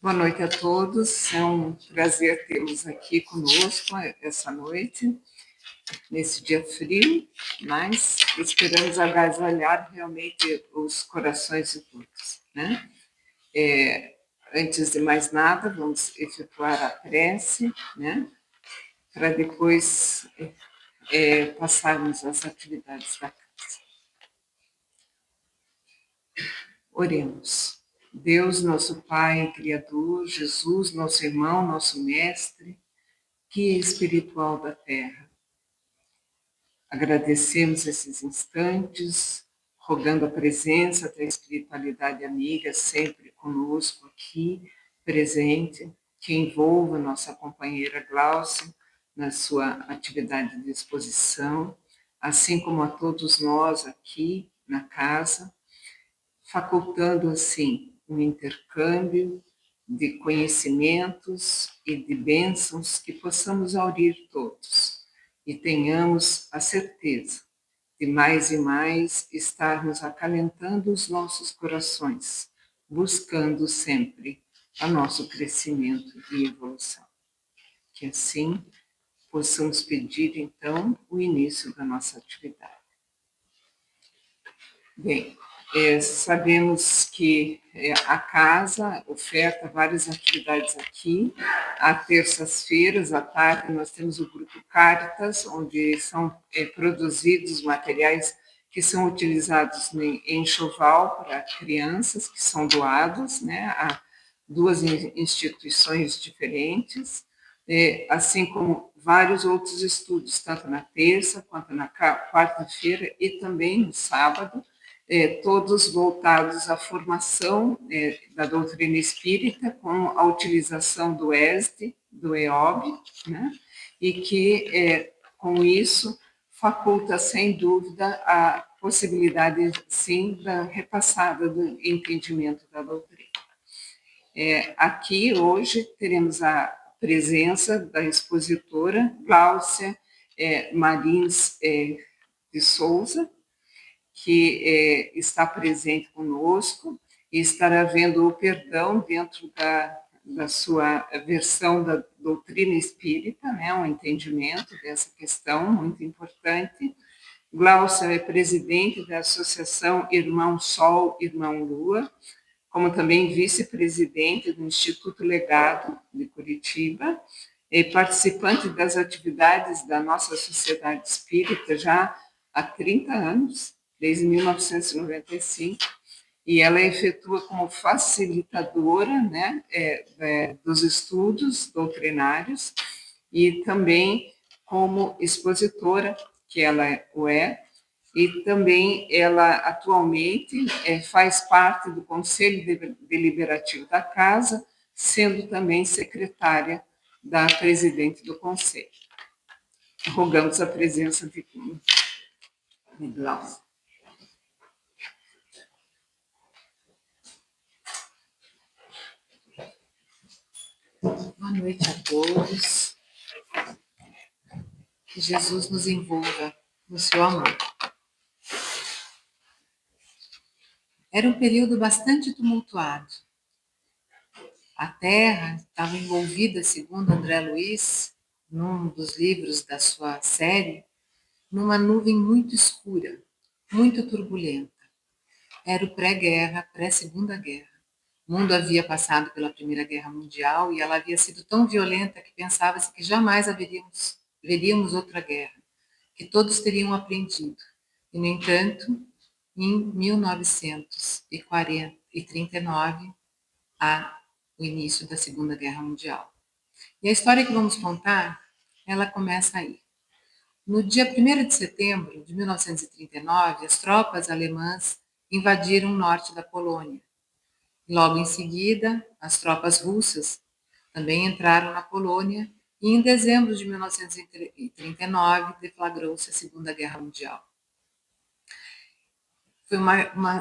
Boa noite a todos, é um prazer tê-los aqui conosco essa noite, nesse dia frio, mas esperamos agasalhar realmente os corações de todos, né? Antes de mais nada, vamos efetuar a prece, né? Para depois passarmos às atividades da casa. Oremos. Deus, nosso Pai, Criador, Jesus, nosso irmão, nosso mestre, guia espiritual da Terra. Agradecemos esses instantes, rogando a presença da espiritualidade amiga sempre conosco aqui, presente, que envolva nossa companheira Glaucia na sua atividade de exposição, assim como a todos nós aqui na casa, facultando assim um intercâmbio de conhecimentos e de bênçãos que possamos aurir todos e tenhamos a certeza de mais e mais estarmos acalentando os nossos corações, buscando sempre o nosso crescimento e evolução. Que assim possamos pedir, então, o início da nossa atividade. Bem, sabemos que a casa oferta várias atividades aqui. Às terças-feiras, à tarde, nós temos o Grupo Caritas, onde são produzidos materiais que são utilizados em enxoval para crianças, que são doados, né, a duas instituições diferentes, assim como vários outros estudos, tanto na terça quanto na quarta-feira e também no sábado, todos voltados à formação da doutrina espírita, com a utilização do ESD, do EOB, né? E que, com isso, faculta, sem dúvida, a possibilidade, sim, da repassada do entendimento da doutrina. Aqui, hoje, teremos a presença da expositora Glaucia Marins de Souza, que está presente conosco e estará vendo o perdão dentro da sua versão da doutrina espírita, né, um entendimento dessa questão muito importante. Glaucia é presidente da Associação Irmão Sol, Irmão Lua, como também vice-presidente do Instituto Legado de Curitiba, e participante das atividades da nossa Sociedade Espírita já há 30 anos, desde 1995, e ela efetua como facilitadora, né, dos estudos doutrinários e também como expositora, que ela o é, e também ela atualmente faz parte do Conselho Deliberativo da Casa, sendo também secretária da presidente do Conselho. Rogamos a presença de Glaucia. Boa noite a todos. Que Jesus nos envolva no seu amor. Era um período bastante tumultuado. A Terra estava envolvida, segundo André Luiz, num dos livros da sua série, numa nuvem muito escura, muito turbulenta. Era o pré-guerra, pré-segunda guerra. O mundo havia passado pela Primeira Guerra Mundial e ela havia sido tão violenta que pensava-se que jamais veríamos outra guerra, que todos teriam aprendido. E, no entanto, em 1939, há o início da Segunda Guerra Mundial. E a história que vamos contar, ela começa aí. No dia 1º de setembro de 1939, as tropas alemãs invadiram o norte da Polônia. Logo em seguida, as tropas russas também entraram na Polônia e em dezembro de 1939 deflagrou-se a Segunda Guerra Mundial.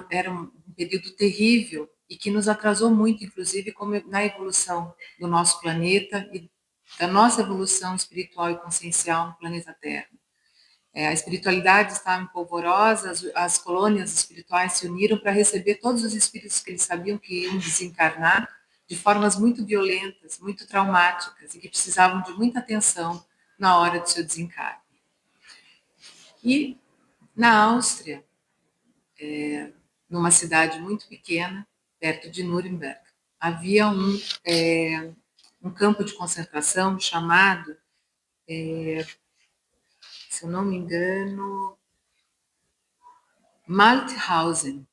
Era um período terrível e que nos atrasou muito, inclusive, na evolução do nosso planeta e da nossa evolução espiritual e consciencial no planeta Terra. A espiritualidade estava empolvorosa, as colônias espirituais se uniram para receber todos os espíritos que eles sabiam que iam desencarnar de formas muito violentas, muito traumáticas e que precisavam de muita atenção na hora do seu desencarne. E na Áustria, numa cidade muito pequena, perto de Nuremberg, havia um campo de concentração chamado, se eu não me engano, Mauthausen.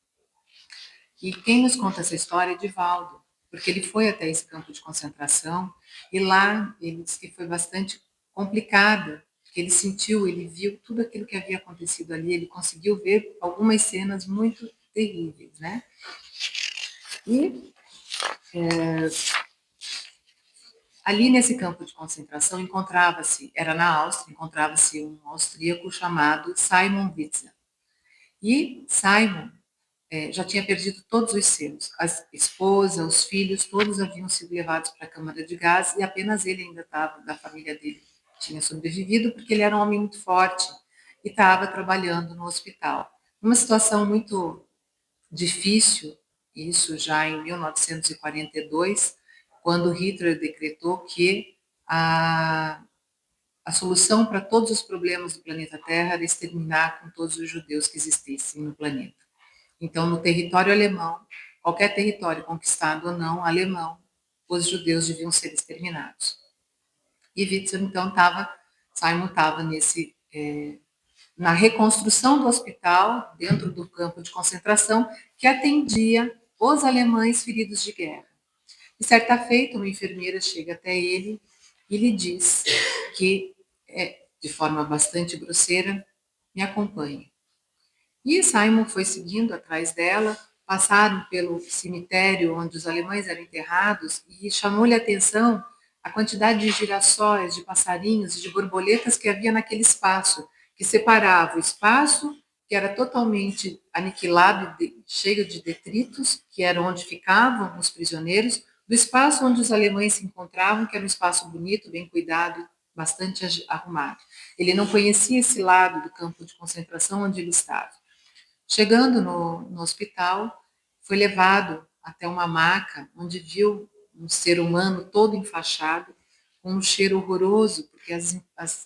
E quem nos conta essa história é Divaldo, porque ele foi até esse campo de concentração e lá ele disse que foi bastante complicada, porque ele sentiu, ele viu tudo aquilo que havia acontecido ali, ele conseguiu ver algumas cenas muito terríveis, né? E ali nesse campo de concentração encontrava-se, era na Áustria, encontrava-se um austríaco chamado Simon Witzel. E Simon já tinha perdido todos os seus. A esposa, os filhos, todos haviam sido levados para a câmara de gás e apenas ele ainda estava, da família dele, tinha sobrevivido porque ele era um homem muito forte e estava trabalhando no hospital. Uma situação muito difícil, isso já em 1942, quando Hitler decretou que a solução para todos os problemas do planeta Terra era exterminar com todos os judeus que existissem no planeta. Então, no território alemão, qualquer território conquistado ou não alemão, os judeus deviam ser exterminados. E Witzel, então, Simon estava na reconstrução do hospital, dentro do campo de concentração, que atendia os alemães feridos de guerra. E certa feita, uma enfermeira chega até ele e lhe diz que, de forma bastante grosseira, me acompanhe. E Simon foi seguindo atrás dela, passaram pelo cemitério onde os alemães eram enterrados e chamou-lhe a atenção a quantidade de girassóis, de passarinhos e de borboletas que havia naquele espaço, que separava o espaço, que era totalmente aniquilado, cheio de detritos, que era onde ficavam os prisioneiros, do espaço onde os alemães se encontravam, que era um espaço bonito, bem cuidado, bastante arrumado. Ele não conhecia esse lado do campo de concentração onde ele estava. Chegando no hospital, foi levado até uma maca, onde viu um ser humano todo enfaixado, com um cheiro horroroso, porque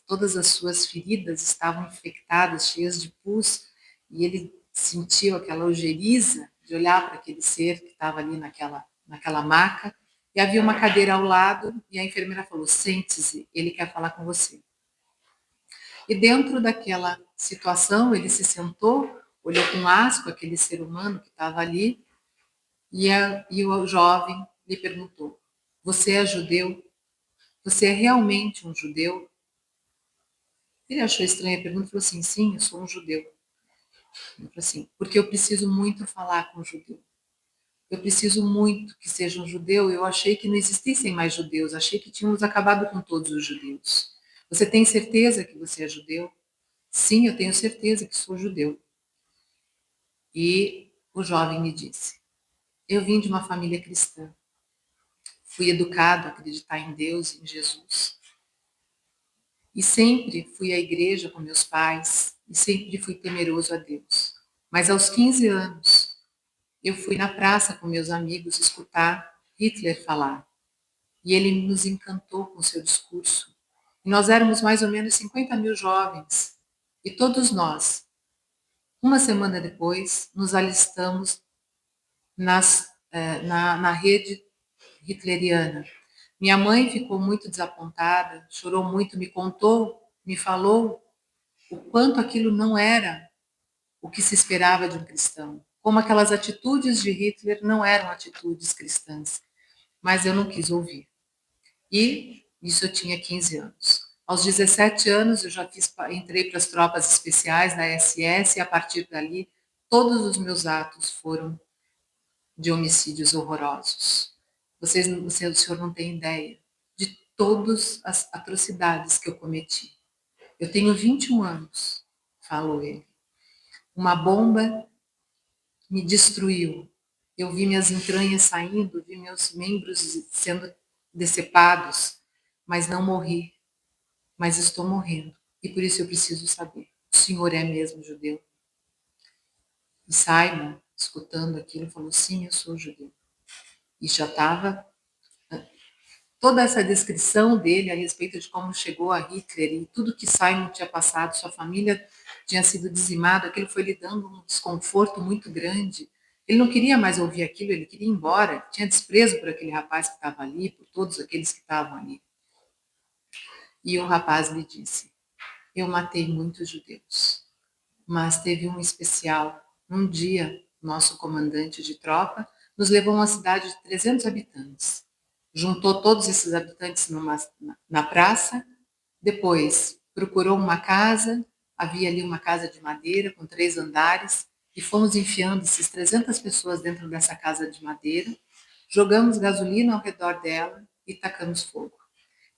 todas as suas feridas estavam infectadas, cheias de pus, e ele sentiu aquela ojeriza de olhar para aquele ser que estava ali naquela maca, e havia uma cadeira ao lado, e a enfermeira falou, sente-se, ele quer falar com você. E dentro daquela situação, ele se sentou, olhou com asco aquele ser humano que estava ali, e o jovem lhe perguntou, você é judeu? Você é realmente um judeu? Ele achou estranha a pergunta e falou assim, sim, eu sou um judeu. Ele falou assim, porque eu preciso muito falar com um judeu. Eu preciso muito que seja um judeu. Eu achei que não existissem mais judeus, achei que tínhamos acabado com todos os judeus. Você tem certeza que você é judeu? Sim, eu tenho certeza que sou judeu. E o jovem me disse, eu vim de uma família cristã. Fui educado a acreditar em Deus, em Jesus. E sempre fui à igreja com meus pais e sempre fui temeroso a Deus. Mas aos 15 anos, eu fui na praça com meus amigos escutar Hitler falar. E ele nos encantou com seu discurso. E nós éramos mais ou menos 50 mil jovens. E todos nós, uma semana depois, nos alistamos na rede hitleriana. Minha mãe ficou muito desapontada, chorou muito, me contou, me falou o quanto aquilo não era o que se esperava de um cristão, como aquelas atitudes de Hitler não eram atitudes cristãs, mas eu não quis ouvir. E isso eu tinha 15 anos. Aos 17 anos eu já entrei para as tropas especiais da SS e a partir dali todos os meus atos foram de homicídios horrorosos. O senhor não tem ideia de todas as atrocidades que eu cometi. Eu tenho 21 anos, falou ele. Uma bomba me destruiu. Eu vi minhas entranhas saindo, vi meus membros sendo decepados, mas não morri. Mas estou morrendo. E por isso eu preciso saber. O senhor é mesmo judeu? E Simon, escutando aquilo, falou, sim, eu sou judeu. E já estava toda essa descrição dele a respeito de como chegou a Hitler e tudo que Simon tinha passado, sua família tinha sido dizimada, aquilo foi lhe dando um desconforto muito grande. Ele não queria mais ouvir aquilo, ele queria ir embora, tinha desprezo por aquele rapaz que estava ali, por todos aqueles que estavam ali. E o rapaz lhe disse: eu matei muitos judeus, mas teve um especial. Um dia, nosso comandante de tropa nos levou a uma cidade de 300 habitantes. Juntou todos esses habitantes na praça, depois procurou uma casa, havia ali uma casa de madeira com 3 andares, e fomos enfiando essas 300 pessoas dentro dessa casa de madeira, jogamos gasolina ao redor dela e tacamos fogo.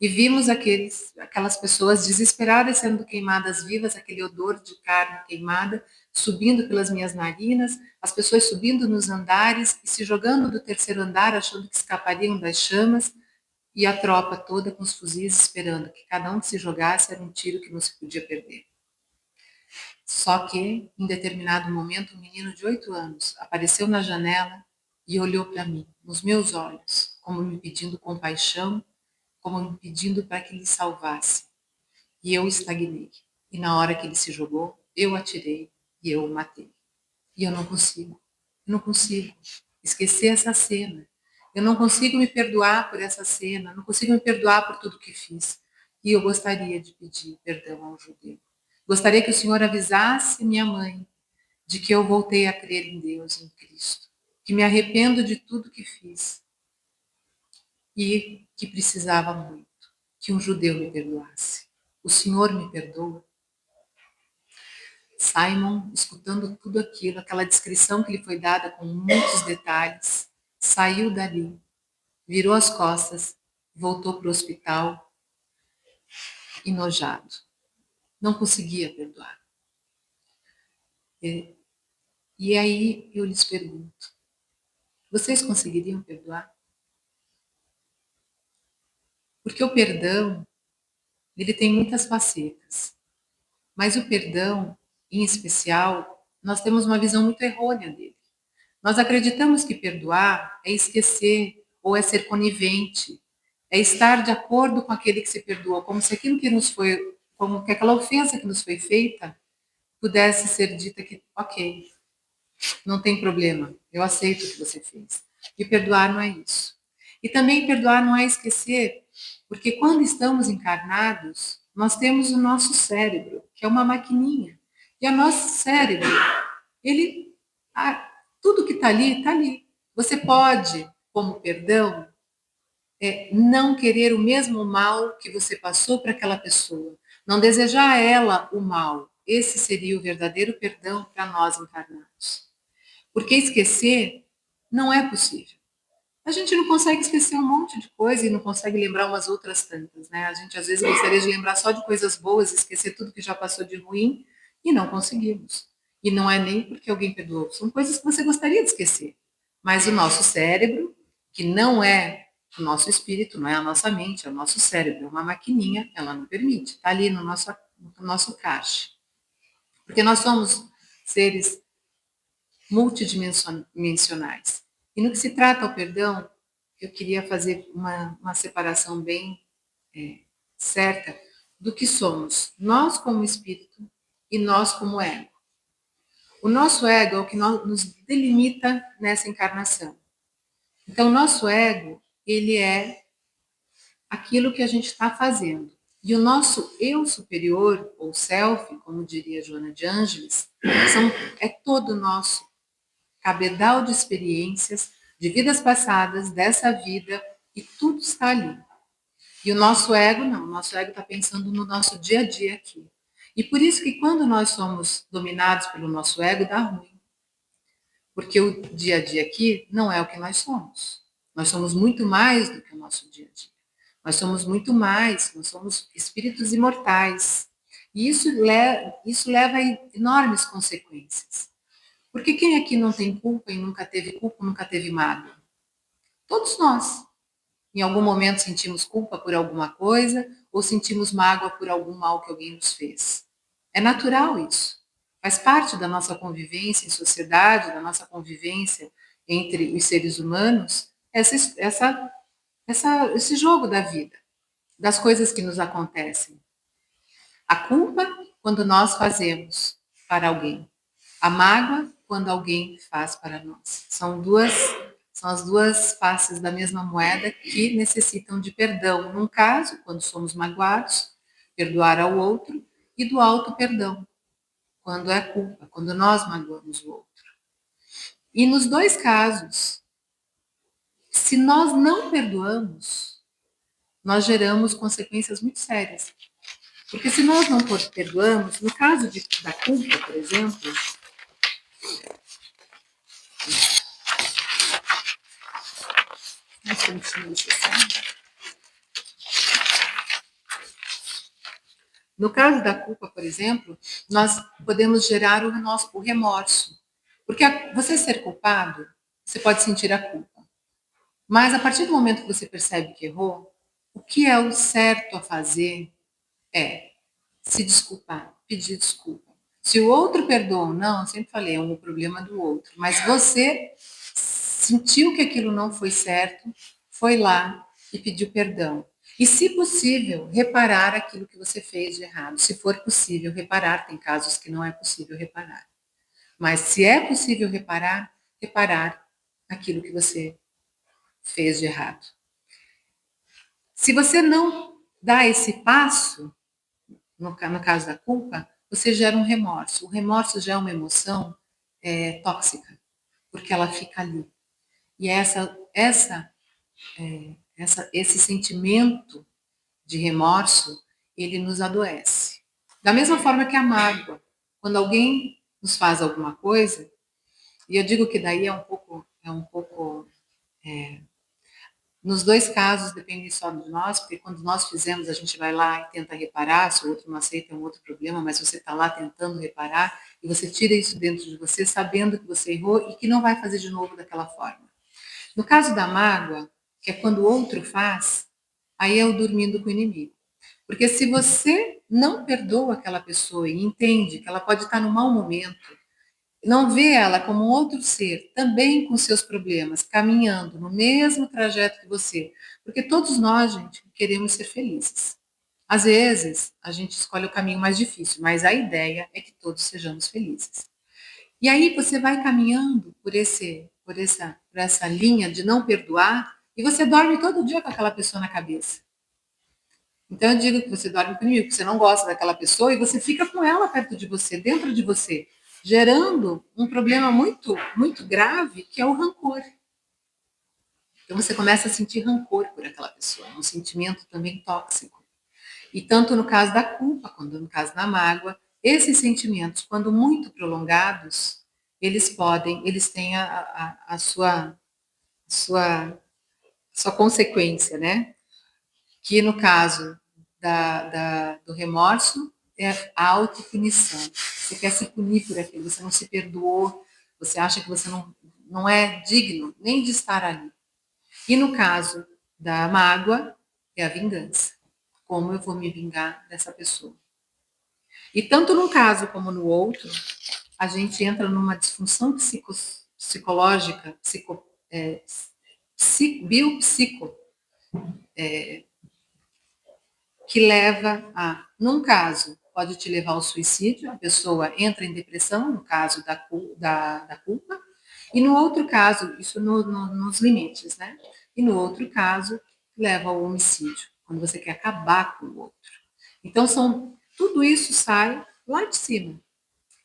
E vimos aquelas pessoas desesperadas sendo queimadas vivas, aquele odor de carne queimada subindo pelas minhas narinas, as pessoas subindo nos andares e se jogando do terceiro andar, achando que escapariam das chamas, e a tropa toda com os fuzis esperando que cada um que se jogasse era um tiro que não se podia perder. Só que, em determinado momento, um menino de 8 anos apareceu na janela e olhou para mim, nos meus olhos, como me pedindo compaixão, como me pedindo para que lhe salvasse. E eu estagnei. E na hora que ele se jogou, eu atirei e eu o matei. E eu não consigo esquecer essa cena. Eu não consigo me perdoar por essa cena, não consigo me perdoar por tudo que fiz. E eu gostaria de pedir perdão ao judeu. Gostaria que o Senhor avisasse minha mãe de que eu voltei a crer em Deus, em Cristo, que me arrependo de tudo que fiz e que precisava muito que um judeu me perdoasse. O Senhor me perdoa? Simon, escutando tudo aquilo, aquela descrição que lhe foi dada com muitos detalhes, saiu dali, virou as costas, voltou para o hospital, enojado. Não conseguia perdoar. E aí eu lhes pergunto: vocês conseguiriam perdoar? Porque o perdão, ele tem muitas facetas. Mas o perdão, em especial, nós temos uma visão muito errônea dele. Nós acreditamos que perdoar é esquecer ou é ser conivente, é estar de acordo com aquele que se perdoou, como se aquilo que nos foi, como que aquela ofensa que nos foi feita pudesse ser dita que, ok, não tem problema, eu aceito o que você fez. E perdoar não é isso. E também perdoar não é esquecer, porque quando estamos encarnados, nós temos o nosso cérebro, que é uma maquininha. E o nosso cérebro, ele, tudo que está ali, está ali. Você pode, como perdão, não querer o mesmo mal que você passou para aquela pessoa, não desejar a ela o mal. Esse seria o verdadeiro perdão para nós encarnados. Porque esquecer não é possível. A gente não consegue esquecer um monte de coisa e não consegue lembrar umas outras tantas, né? A gente às vezes gostaria de lembrar só de coisas boas, esquecer tudo que já passou de ruim e não conseguimos. E não é nem porque alguém perdoou, são coisas que você gostaria de esquecer. Mas o nosso cérebro, que não é o nosso espírito, não é a nossa mente, é o nosso cérebro, é uma maquininha, ela não permite, está ali no nosso caixa. Porque nós somos seres multidimensionais. E no que se trata ao perdão, eu queria fazer uma separação bem certa do que somos nós como espírito e nós como ego. O nosso ego é o que nos delimita nessa encarnação. Então, o nosso ego, ele é aquilo que a gente está fazendo. E o nosso eu superior, ou self, como diria Joana de Ângeles, é todo nosso cabedal de experiências, de vidas passadas, dessa vida, e tudo está ali. E o nosso ego, não, o nosso ego está pensando no nosso dia a dia aqui. E por isso que quando nós somos dominados pelo nosso ego, dá ruim. Porque o dia a dia aqui não é o que nós somos. Nós somos muito mais do que o nosso dia a dia. Nós somos muito mais, nós somos espíritos imortais. E isso leva a enormes consequências. Porque quem aqui não tem culpa e nunca teve culpa, nunca teve mágoa? Todos nós. Em algum momento sentimos culpa por alguma coisa ou sentimos mágoa por algum mal que alguém nos fez. É natural isso. Faz parte da nossa convivência em sociedade, da nossa convivência entre os seres humanos, essa esse jogo da vida, das coisas que nos acontecem. A culpa, quando nós fazemos para alguém. A mágoa, quando alguém faz para nós. São as duas faces da mesma moeda que necessitam de perdão. Num caso, quando somos magoados, perdoar ao outro, e do auto perdão, quando é culpa, quando nós magoamos o outro. E nos dois casos, se nós não perdoamos, nós geramos consequências muito sérias. Porque se nós não perdoamos, no caso da culpa, por exemplo, no caso da culpa, por exemplo, nós podemos gerar o remorso. Porque você ser culpado, você pode sentir a culpa. Mas a partir do momento que você percebe que errou, o que é o certo a fazer é se desculpar, pedir desculpa. Se o outro perdoa ou não, eu sempre falei, é um problema do outro. Mas você sentiu que aquilo não foi certo, foi lá e pediu perdão. E, se possível, reparar aquilo que você fez de errado. Se for possível reparar, tem casos que não é possível reparar. Mas se é possível reparar, reparar aquilo que você fez de errado. Se você não dá esse passo, no caso da culpa, você gera um remorso. O remorso já é uma emoção tóxica, porque ela fica ali. E esse sentimento de remorso, ele nos adoece. Da mesma forma que a mágoa. Quando alguém nos faz alguma coisa, e eu digo que daí nos dois casos depende só de nós, porque quando nós fizemos, a gente vai lá e tenta reparar, se o outro não aceita é um outro problema, mas você está lá tentando reparar, e você tira isso dentro de você, sabendo que você errou e que não vai fazer de novo daquela forma. No caso da mágoa, que é quando o outro faz, aí é o dormindo com o inimigo. Porque se você não perdoa aquela pessoa e entende que ela pode estar num mau momento, não vê ela como um outro ser, também com seus problemas, caminhando no mesmo trajeto que você, porque todos nós, gente, queremos ser felizes. Às vezes, a gente escolhe o caminho mais difícil, mas a ideia é que todos sejamos felizes. E aí você vai caminhando por essa linha de não perdoar, e você dorme todo dia com aquela pessoa na cabeça. Então eu digo que você dorme comigo, que você não gosta daquela pessoa e você fica com ela perto de você, dentro de você, gerando um problema muito, muito grave, que é o rancor. Então você começa a sentir rancor por aquela pessoa, um sentimento também tóxico. E tanto no caso da culpa, quanto no caso da mágoa, esses sentimentos, quando muito prolongados, eles têm a sua consequência, né? Que no caso do remorso é a autopunição. Você quer se punir por aquilo, você não se perdoou, você acha que você não é digno nem de estar ali. E no caso da mágoa, é a vingança. Como eu vou me vingar dessa pessoa? E tanto num caso como no outro, a gente entra numa disfunção psicológica, biopsico, que leva num caso, pode te levar ao suicídio, a pessoa entra em depressão, no caso da culpa, e no outro caso, isso nos limites, né? E no outro caso, leva ao homicídio, quando você quer acabar com o outro. Então, tudo isso sai lá de cima,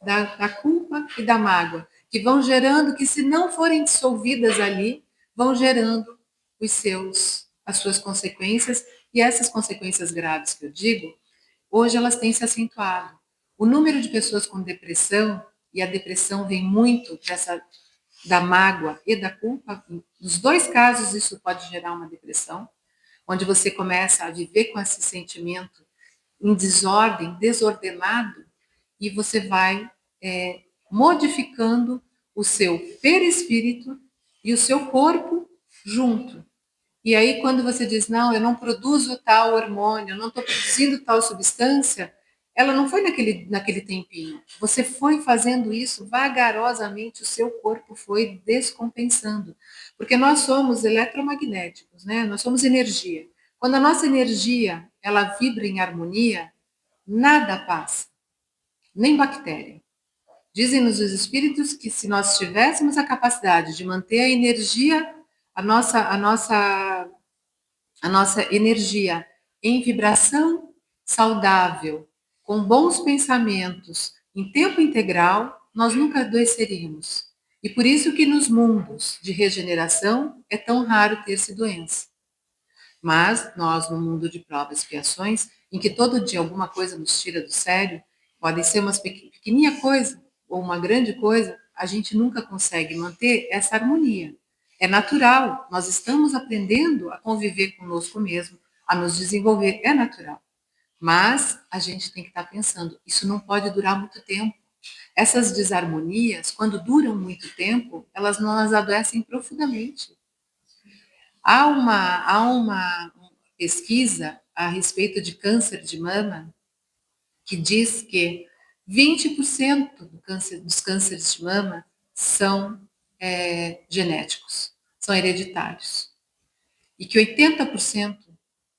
da culpa e da mágoa, que vão gerando, que se não forem dissolvidas ali, vão gerando as suas consequências, e essas consequências graves que eu digo, hoje elas têm se acentuado. O número de pessoas com depressão, e a depressão vem muito da mágoa e da culpa, nos dois casos isso pode gerar uma depressão, onde você começa a viver com esse sentimento em desordem, desordenado, e você vai modificando o seu perispírito e o seu corpo junto. E aí, quando você diz, não, eu não produzo tal hormônio, eu não estou produzindo tal substância, ela não foi naquele tempinho. Você foi fazendo isso vagarosamente, o seu corpo foi descompensando. Porque nós somos eletromagnéticos, né? Nós somos energia. Quando a nossa energia ela vibra em harmonia, nada passa, nem bactéria. Dizem-nos os espíritos que se nós tivéssemos a capacidade de manter a energia, a nossa energia em vibração saudável, com bons pensamentos, em tempo integral, nós nunca adoeceríamos. E por isso que nos mundos de regeneração é tão raro ter-se doença. Mas nós, no mundo de provas e expiações, em que todo dia alguma coisa nos tira do sério, pode ser uma pequenininha coisa ou uma grande coisa, a gente nunca consegue manter essa harmonia. É natural, nós estamos aprendendo a conviver conosco mesmo, a nos desenvolver, é natural. Mas a gente tem que estar pensando, isso não pode durar muito tempo. Essas desarmonias, quando duram muito tempo, elas nos adoecem profundamente. Há uma pesquisa a respeito de câncer de mama que diz que 20% dos cânceres de mama são genéticos, são hereditários. E que 80%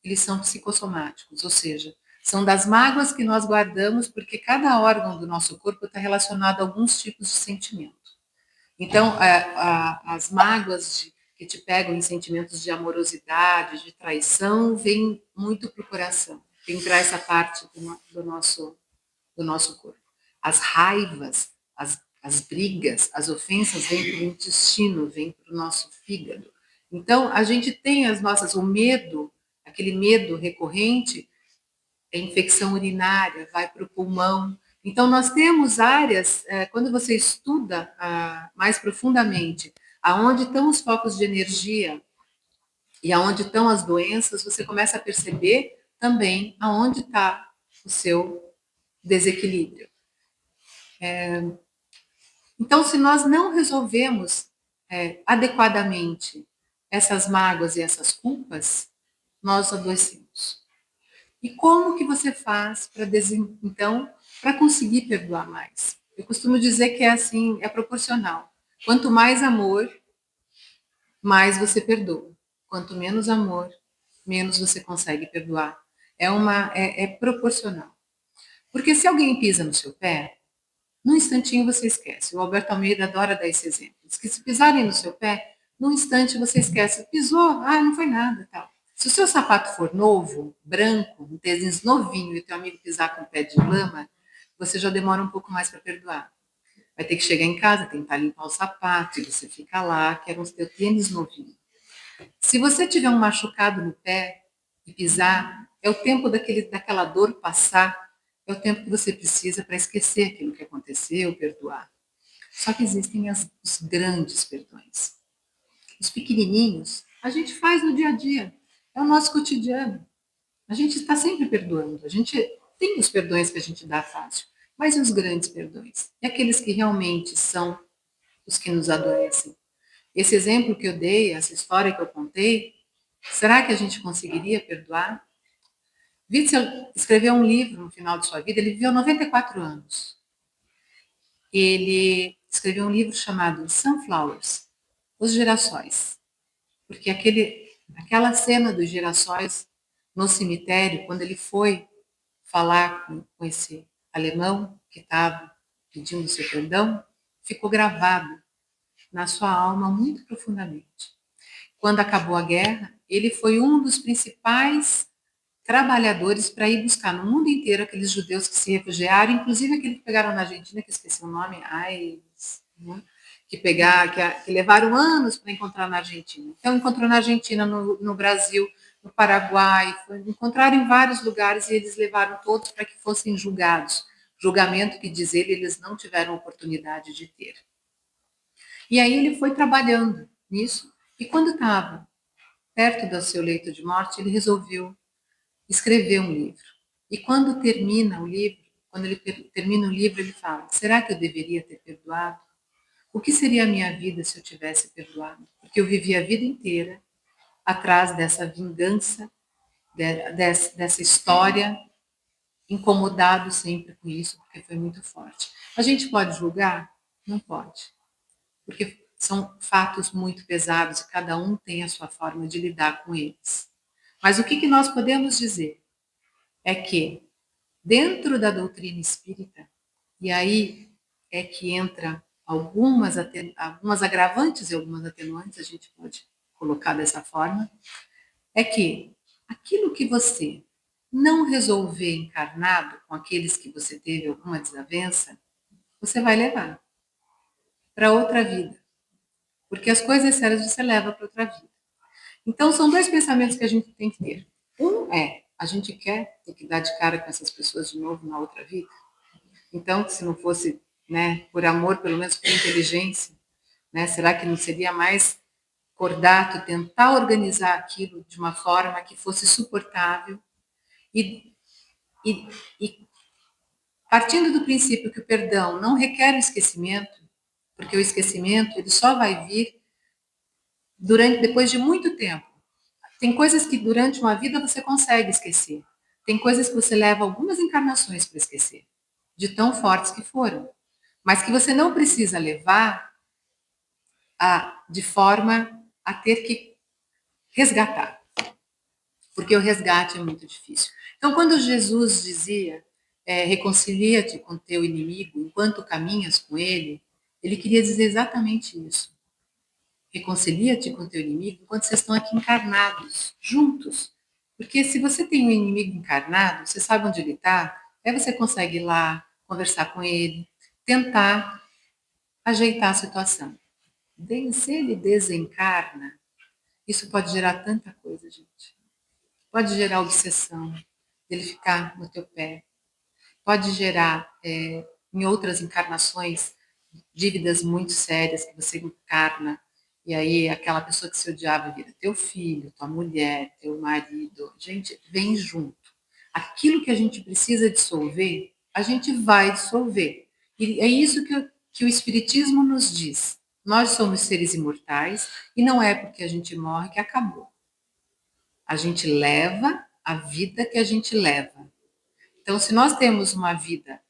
eles são psicossomáticos, ou seja, são das mágoas que nós guardamos porque cada órgão do nosso corpo está relacionado a alguns tipos de sentimento. Então, as mágoas que te pegam em sentimentos de amorosidade, de traição, vêm muito para o coração, vem para essa parte do nosso corpo. As raivas, as brigas, as ofensas vêm para o intestino, vêm para o nosso fígado. Então, a gente tem o medo, aquele medo recorrente, a infecção urinária, vai para o pulmão. Então, nós temos áreas, quando você estuda mais profundamente, aonde estão os focos de energia e aonde estão as doenças, você começa a perceber também aonde está o seu desequilíbrio. Então, se nós não resolvemos adequadamente essas mágoas e essas culpas, nós adoecemos. E como que você faz para então para conseguir perdoar mais? Eu costumo dizer que é assim, é proporcional. Quanto mais amor, mais você perdoa. Quanto menos amor, menos você consegue perdoar. É proporcional. Porque se alguém pisa no seu pé, num instantinho você esquece. O Alberto Almeida adora dar esse exemplo. Diz que se pisarem no seu pé, num instante você esquece. Pisou, não foi nada, tal. Se o seu sapato for novo, branco, um tênis novinho, e teu amigo pisar com o pé de lama, você já demora um pouco mais para perdoar. Vai ter que chegar em casa, tentar limpar o sapato, e você fica lá, quer um teu tênis novinho. Se você tiver um machucado no pé e pisar, é o tempo daquela dor passar, é o tempo que você precisa para esquecer aquilo que aconteceu, perdoar. Só que existem os grandes perdões. Os pequenininhos, a gente faz no dia a dia. É o nosso cotidiano. A gente está sempre perdoando. A gente tem os perdões que a gente dá fácil. Mas e os grandes perdões? E aqueles que realmente são os que nos adoecem? Esse exemplo que eu dei, essa história que eu contei, será que a gente conseguiria perdoar? Witzel escreveu um livro no final de sua vida, ele viveu 94 anos. Ele escreveu um livro chamado Sunflowers, Os Girassóis. Porque aquela cena dos girassóis no cemitério, quando ele foi falar com esse alemão que estava pedindo seu perdão, ficou gravado na sua alma muito profundamente. Quando acabou a guerra, ele foi um dos principais trabalhadores para ir buscar no mundo inteiro aqueles judeus que se refugiaram, inclusive aqueles que pegaram na Argentina, que esqueci o nome, né? que levaram anos para encontrar na Argentina. Então, encontrou na Argentina, no Brasil, no Paraguai, encontraram em vários lugares e eles levaram todos para que fossem julgados. Julgamento que, diz ele, eles não tiveram oportunidade de ter. E aí ele foi trabalhando nisso, e quando estava perto do seu leito de morte, ele resolveu escrever um livro. E quando termina o livro, ele fala: será que eu deveria ter perdoado? O que seria a minha vida se eu tivesse perdoado? Porque eu vivi a vida inteira atrás dessa vingança, dessa história incomodado sempre com isso, porque foi muito forte. A gente pode julgar? Não pode, porque são fatos muito pesados e cada um tem a sua forma de lidar com eles. Mas o que nós podemos dizer é que, dentro da doutrina espírita, e aí é que entra algumas agravantes e algumas atenuantes, a gente pode colocar dessa forma, é que aquilo que você não resolver encarnado com aqueles que você teve alguma desavença, você vai levar para outra vida. Porque as coisas sérias você leva para outra vida. Então, são dois pensamentos que a gente tem que ter. Um é, a gente quer ter que dar de cara com essas pessoas de novo na outra vida. Então, se não fosse, né, por amor, pelo menos por inteligência, né, será que não seria mais cordato tentar organizar aquilo de uma forma que fosse suportável e, e, e partindo do princípio que o perdão não requer o esquecimento, porque o esquecimento ele só vai vir depois de muito tempo. Tem coisas que durante uma vida você consegue esquecer. Tem coisas que você leva algumas encarnações para esquecer, de tão fortes que foram. Mas que você não precisa levar de forma a ter que resgatar. Porque o resgate é muito difícil. Então, quando Jesus dizia, reconcilia-te com teu inimigo enquanto caminhas com ele, ele queria dizer exatamente isso. Reconcilia-te com teu inimigo enquanto vocês estão aqui encarnados, juntos. Porque se você tem um inimigo encarnado, você sabe onde ele está, aí você consegue ir lá, conversar com ele, tentar ajeitar a situação. Se ele desencarna, isso pode gerar tanta coisa, gente. Pode gerar obsessão, dele ficar no teu pé. Pode gerar, em outras encarnações, dívidas muito sérias que você encarna. E aí, aquela pessoa que se odiava vira teu filho, tua mulher, teu marido. Gente, vem junto. Aquilo que a gente precisa dissolver, a gente vai dissolver. E é isso que o Espiritismo nos diz. Nós somos seres imortais e não é porque a gente morre que acabou. A gente leva a vida que a gente leva. Então, se nós temos uma vida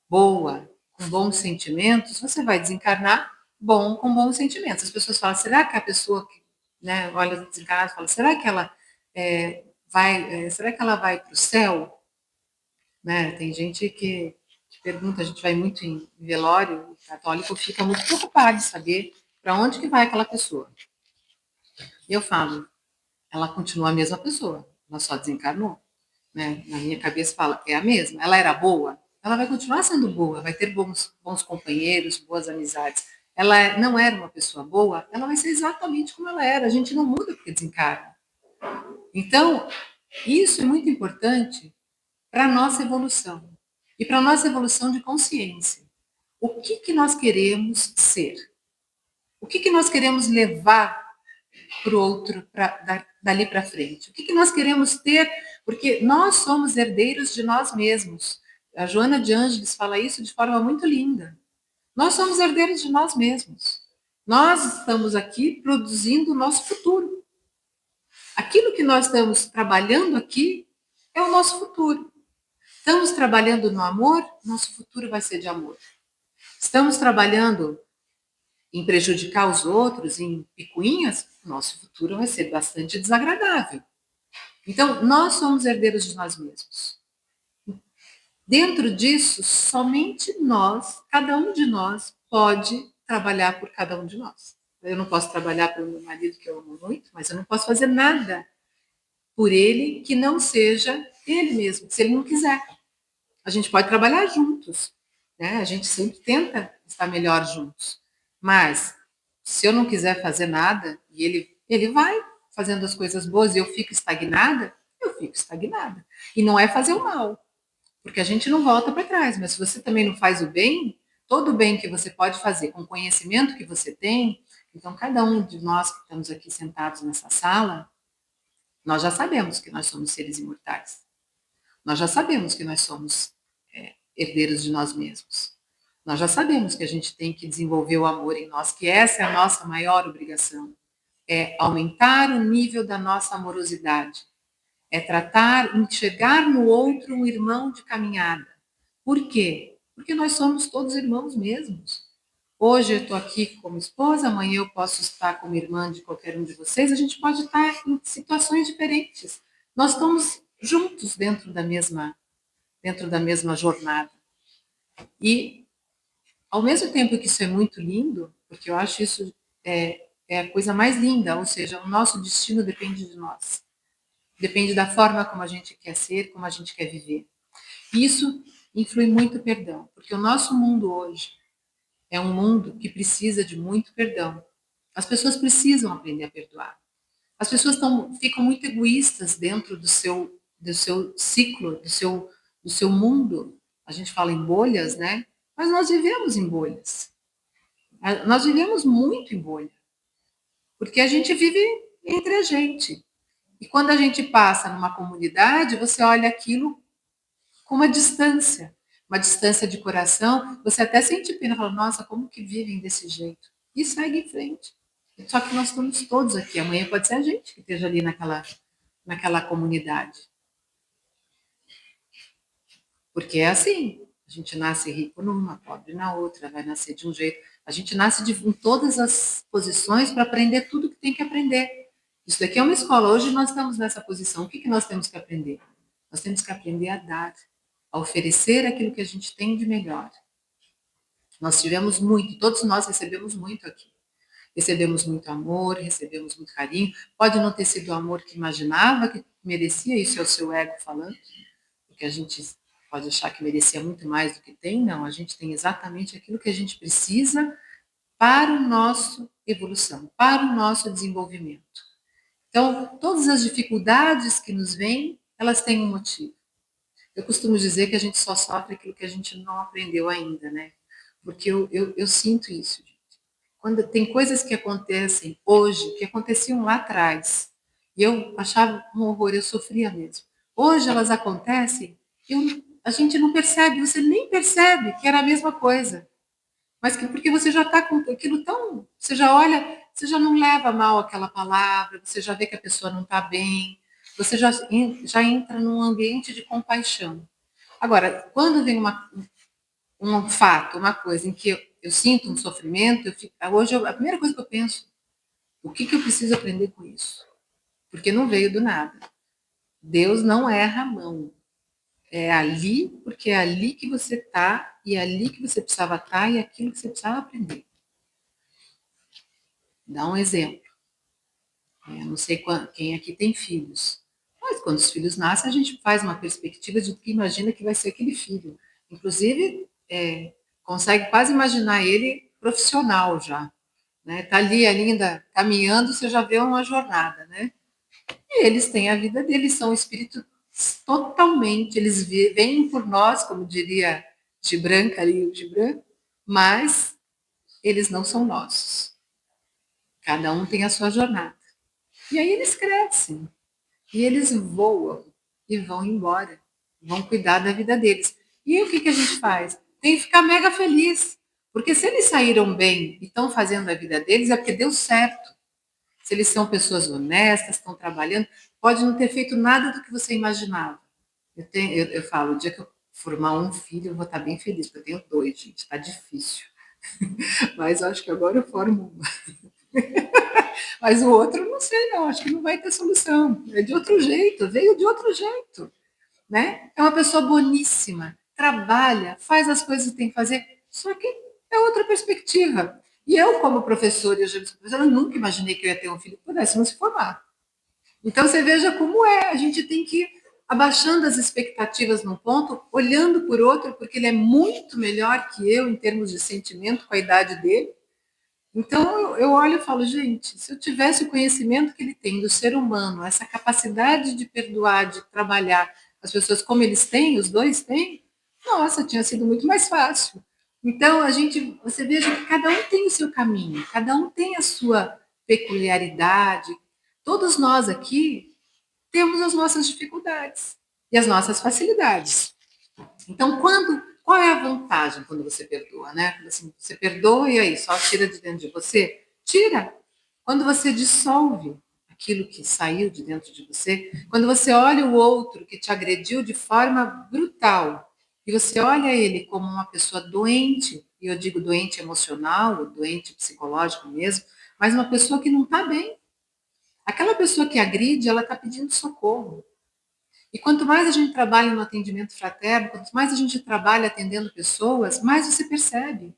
boa, com bons sentimentos, você vai desencarnar com bons sentimentos. As pessoas falam, será que a pessoa que, né, olha desencarnada e fala, será que ela será que ela vai para o céu? Né? Tem gente que pergunta, a gente vai muito em velório, o católico fica muito preocupado de saber para onde que vai aquela pessoa. E eu falo, ela continua a mesma pessoa, ela só desencarnou. Né? Na minha cabeça fala, é a mesma. Ela era boa, ela vai continuar sendo boa, vai ter bons companheiros, boas amizades. Ela não era uma pessoa boa, ela vai ser exatamente como ela era. A gente não muda porque desencarna. Então, isso é muito importante para a nossa evolução e para a nossa evolução de consciência. O que nós queremos ser? O que nós queremos levar para o outro dali para frente? O que nós queremos ter? Porque nós somos herdeiros de nós mesmos. A Joana de Ângeles fala isso de forma muito linda. Nós somos herdeiros de nós mesmos. Nós estamos aqui produzindo o nosso futuro. Aquilo que nós estamos trabalhando aqui é o nosso futuro. Estamos trabalhando no amor, nosso futuro vai ser de amor. Estamos trabalhando em prejudicar os outros, em picuinhas, nosso futuro vai ser bastante desagradável. Então, nós somos herdeiros de nós mesmos. Dentro disso, somente nós, cada um de nós, pode trabalhar por cada um de nós. Eu não posso trabalhar pelo meu marido, que eu amo muito, mas eu não posso fazer nada por ele que não seja ele mesmo, se ele não quiser. A gente pode trabalhar juntos, né? A gente sempre tenta estar melhor juntos. Mas se eu não quiser fazer nada e ele vai fazendo as coisas boas e eu fico estagnada, eu fico estagnada. E não é fazer o mal, porque a gente não volta para trás. Mas se você também não faz o bem, todo o bem que você pode fazer com o conhecimento que você tem, então cada um de nós que estamos aqui sentados nessa sala, nós já sabemos que nós somos seres imortais. Nós já sabemos que nós somos herdeiros de nós mesmos. Nós já sabemos que a gente tem que desenvolver o amor em nós, que essa é a nossa maior obrigação. É aumentar o nível da nossa amorosidade. É tratar, enxergar no outro um irmão de caminhada. Por quê? Porque nós somos todos irmãos mesmos. Hoje eu estou aqui como esposa, amanhã eu posso estar como irmã de qualquer um de vocês, a gente pode estar em situações diferentes. Nós estamos juntos dentro da mesma jornada. E, ao mesmo tempo que isso é muito lindo, porque eu acho isso é a coisa mais linda, ou seja, o nosso destino depende de nós. Depende da forma como a gente quer ser, como a gente quer viver. E isso influi muito o perdão, porque o nosso mundo hoje é um mundo que precisa de muito perdão. As pessoas precisam aprender a perdoar. As pessoas ficam muito egoístas dentro do seu ciclo, do seu mundo. A gente fala em bolhas, né? Mas nós vivemos em bolhas. Nós vivemos muito em bolha, porque a gente vive entre a gente. E quando a gente passa numa comunidade, você olha aquilo com uma distância de coração, você até sente pena, fala, nossa, como que vivem desse jeito? E segue em frente. Só que nós estamos todos aqui, amanhã pode ser a gente que esteja ali naquela comunidade. Porque é assim, a gente nasce rico numa, pobre na outra, vai nascer de um jeito. A gente nasce em todas as posições para aprender tudo que tem que aprender. Isso daqui é uma escola. Hoje nós estamos nessa posição. O que nós temos que aprender? Nós temos que aprender a dar, a oferecer aquilo que a gente tem de melhor. Nós tivemos muito, todos nós recebemos muito aqui. Recebemos muito amor, recebemos muito carinho. Pode não ter sido o amor que imaginava que merecia, isso é o seu ego falando, porque a gente pode achar que merecia muito mais do que tem. Não, a gente tem exatamente aquilo que a gente precisa para o nosso evolução, para o nosso desenvolvimento. Então, todas as dificuldades que nos vêm, elas têm um motivo. Eu costumo dizer que a gente só sofre aquilo que a gente não aprendeu ainda, né? Porque eu sinto isso, gente. Quando tem coisas que acontecem hoje, que aconteciam lá atrás, e eu achava um horror, eu sofria mesmo. Hoje elas acontecem, a gente não percebe, você nem percebe que era a mesma coisa. Mas porque você já está com aquilo tão. Você já olha, você já não leva mal aquela palavra, você já vê que a pessoa não está bem, você já entra num ambiente de compaixão. Agora, quando vem um fato, uma coisa em que eu sinto um sofrimento, hoje a primeira coisa que eu penso, o que eu preciso aprender com isso? Porque não veio do nada. Deus não erra a mão. É ali, porque é ali que você está, e é ali que você precisava estar, e é aquilo que você precisava aprender. Dá um exemplo. Eu não sei quem aqui tem filhos, mas quando os filhos nascem, a gente faz uma perspectiva de que imagina que vai ser aquele filho. Inclusive, consegue quase imaginar ele profissional já. Né? Tá ali ainda caminhando, você já vê uma jornada. Né? E eles têm a vida deles, são espíritos totalmente, eles vêm por nós, como diria Gibran, Khalil Gibran, mas eles não são nossos. Cada um tem a sua jornada. E aí eles crescem, e eles voam, e vão embora, vão cuidar da vida deles. E aí o que a gente faz? Tem que ficar mega feliz, porque se eles saíram bem e estão fazendo a vida deles, é porque deu certo. Se eles são pessoas honestas, estão trabalhando, pode não ter feito nada do que você imaginava. Eu falo, o dia que eu formar um filho, eu vou estar bem feliz, porque eu tenho dois, gente, está difícil. Mas eu acho que agora eu formo uma. Mas o outro, não sei, não, acho que não vai ter solução. É de outro jeito, veio de outro jeito. Né? É uma pessoa boníssima, trabalha, faz as coisas que tem que fazer, só que é outra perspectiva. E eu, como professora, eu nunca imaginei que eu ia ter um filho que pudesse não se formar. Então, você veja como é, a gente tem que ir abaixando as expectativas num ponto, olhando por outro, porque ele é muito melhor que eu em termos de sentimento com a idade dele. Então, eu olho e falo, gente, se eu tivesse o conhecimento que ele tem do ser humano, essa capacidade de perdoar, de trabalhar as pessoas como eles têm, os dois têm, nossa, tinha sido muito mais fácil. Então, você veja que cada um tem o seu caminho, cada um tem a sua peculiaridade. Todos nós aqui temos as nossas dificuldades e as nossas facilidades. Então, qual é a vantagem quando você perdoa, né? Assim, você perdoa e aí só tira de dentro de você? Tira. Quando você dissolve aquilo que saiu de dentro de você, quando você olha o outro que te agrediu de forma brutal, e você olha ele como uma pessoa doente, e eu digo doente emocional, doente psicológico mesmo, mas uma pessoa que não está bem. Aquela pessoa que agride, ela está pedindo socorro. E quanto mais a gente trabalha no atendimento fraterno, quanto mais a gente trabalha atendendo pessoas, mais você percebe.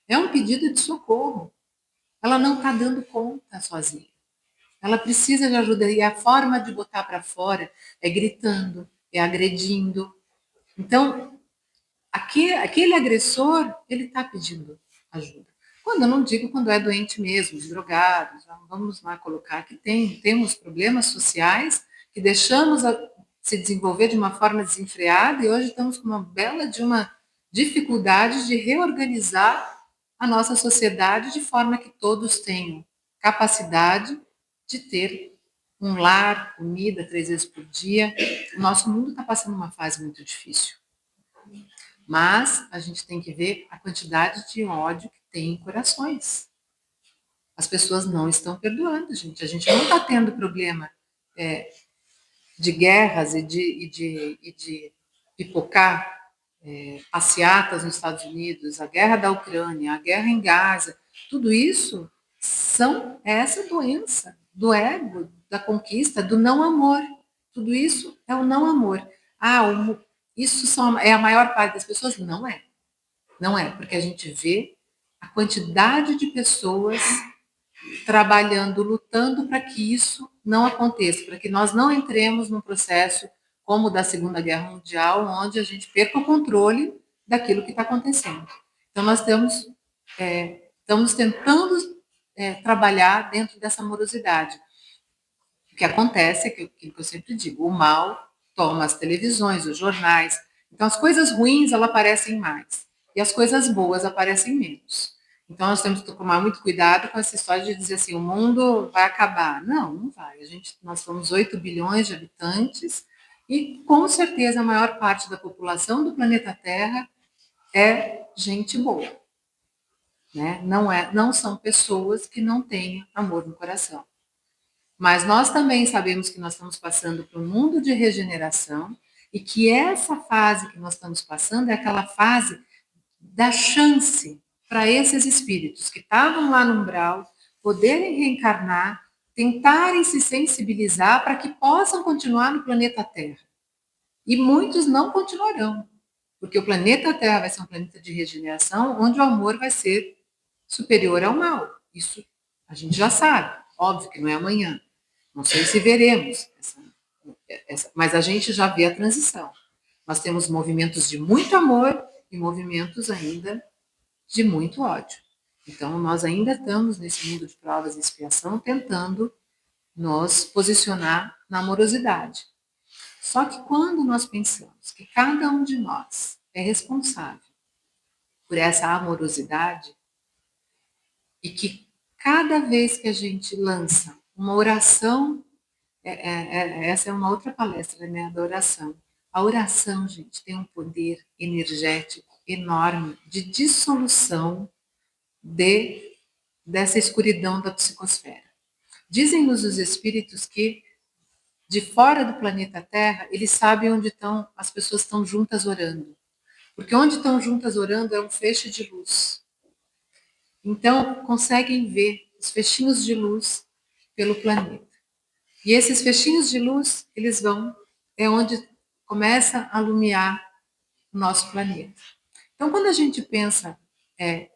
É um pedido de socorro. Ela não está dando conta sozinha. Ela precisa de ajuda. E a forma de botar para fora é gritando, é agredindo. Então, aquele agressor, ele está pedindo ajuda. Quando eu não digo quando é doente mesmo, os drogados, vamos lá colocar que temos problemas sociais que deixamos se desenvolver de uma forma desenfreada e hoje estamos com uma bela de uma dificuldade de reorganizar a nossa sociedade de forma que todos tenham capacidade de ter um lar, comida 3 vezes por dia. O nosso mundo está passando uma fase muito difícil. Mas a gente tem que ver a quantidade de ódio que tem em corações. As pessoas não estão perdoando, gente. A gente não está tendo problema de guerras e de pipocar passeatas nos Estados Unidos, a guerra da Ucrânia, a guerra em Gaza. Tudo isso é essa doença do ego, da conquista, do não amor. Tudo isso é o não amor. Isso é a maior parte das pessoas? Não é. Não é, porque a gente vê a quantidade de pessoas trabalhando, lutando para que isso não aconteça, para que nós não entremos num processo como o da Segunda Guerra Mundial, onde a gente perca o controle daquilo que está acontecendo. Então, nós estamos tentando trabalhar dentro dessa amorosidade. O que acontece é aquilo que eu sempre digo, o mal toma as televisões, os jornais. Então, as coisas ruins, elas aparecem mais. E as coisas boas aparecem menos. Então, nós temos que tomar muito cuidado com essa história de dizer assim, o mundo vai acabar. Não, não vai. Nós somos 8 bilhões de habitantes e, com certeza, a maior parte da população do planeta Terra é gente boa. Né? Não são pessoas que não têm amor no coração. Mas nós também sabemos que nós estamos passando por um mundo de regeneração e que essa fase que nós estamos passando é aquela fase da chance para esses espíritos que estavam lá no umbral poderem reencarnar, tentarem se sensibilizar para que possam continuar no planeta Terra. E muitos não continuarão, porque o planeta Terra vai ser um planeta de regeneração onde o amor vai ser superior ao mal. Isso a gente já sabe, óbvio que não é amanhã. Não sei se veremos, mas a gente já vê a transição. Nós temos movimentos de muito amor e movimentos ainda de muito ódio. Então, nós ainda estamos nesse mundo de provas e expiação tentando nos posicionar na amorosidade. Só que quando nós pensamos que cada um de nós é responsável por essa amorosidade e que cada vez que a gente lança uma oração, essa é uma outra palestra, né, da oração. A oração, gente, tem um poder energético enorme de dissolução dessa escuridão da psicosfera. Dizem-nos os espíritos que de fora do planeta Terra, eles sabem onde estão, as pessoas estão juntas orando. Porque onde estão juntas orando é um feixe de luz. Então, conseguem ver os fechinhos de luz pelo planeta. E esses fechinhos de luz, é onde começa a iluminar o nosso planeta. Então, quando a gente pensa